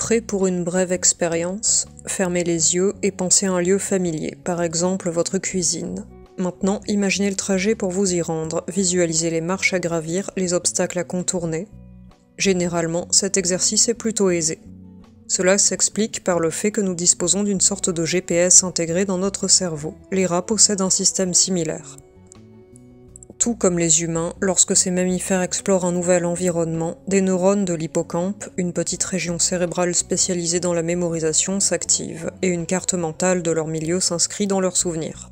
Prêt pour une brève expérience? Fermez les yeux et pensez à un lieu familier, par exemple votre cuisine. Maintenant, imaginez le trajet pour vous y rendre, visualisez les marches à gravir, les obstacles à contourner. Généralement, cet exercice est plutôt aisé. Cela s'explique par le fait que nous disposons d'une sorte de GPS intégré dans notre cerveau. Les rats possèdent un système similaire. Tout comme les humains, lorsque ces mammifères explorent un nouvel environnement, des neurones de l'hippocampe, une petite région cérébrale spécialisée dans la mémorisation, s'activent, et une carte mentale de leur milieu s'inscrit dans leurs souvenirs.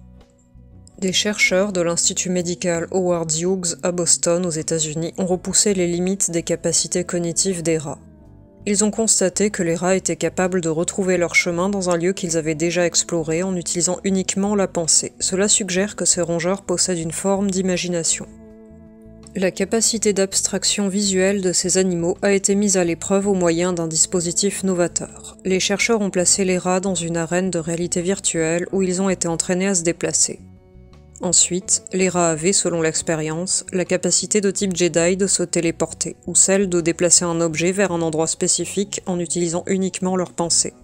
Des chercheurs de l'Institut médical Howard Hughes à Boston, aux États-Unis, ont repoussé les limites des capacités cognitives des rats. Ils ont constaté que les rats étaient capables de retrouver leur chemin dans un lieu qu'ils avaient déjà exploré en utilisant uniquement la pensée. Cela suggère que ces rongeurs possèdent une forme d'imagination. La capacité d'abstraction visuelle de ces animaux a été mise à l'épreuve au moyen d'un dispositif novateur. Les chercheurs ont placé les rats dans une arène de réalité virtuelle où ils ont été entraînés à se déplacer. Ensuite, les rats avaient, selon l'expérience, la capacité de type Jedi de se téléporter, ou celle de déplacer un objet vers un endroit spécifique en utilisant uniquement leur pensée.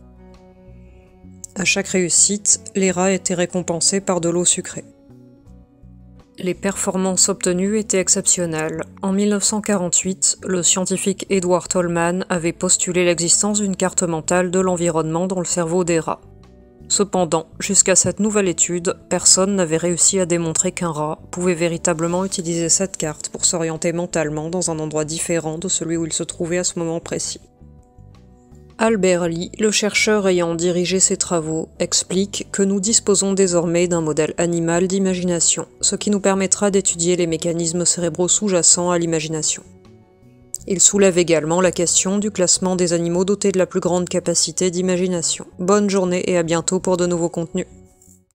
À chaque réussite, les rats étaient récompensés par de l'eau sucrée. Les performances obtenues étaient exceptionnelles. En 1948, le scientifique Edward Tolman avait postulé l'existence d'une carte mentale de l'environnement dans le cerveau des rats. Cependant, jusqu'à cette nouvelle étude, personne n'avait réussi à démontrer qu'un rat pouvait véritablement utiliser cette carte pour s'orienter mentalement dans un endroit différent de celui où il se trouvait à ce moment précis. Albert Lee, le chercheur ayant dirigé ces travaux, explique que nous disposons désormais d'un modèle animal d'imagination, ce qui nous permettra d'étudier les mécanismes cérébraux sous-jacents à l'imagination. Il soulève également la question du classement des animaux dotés de la plus grande capacité d'imagination. Bonne journée et à bientôt pour de nouveaux contenus.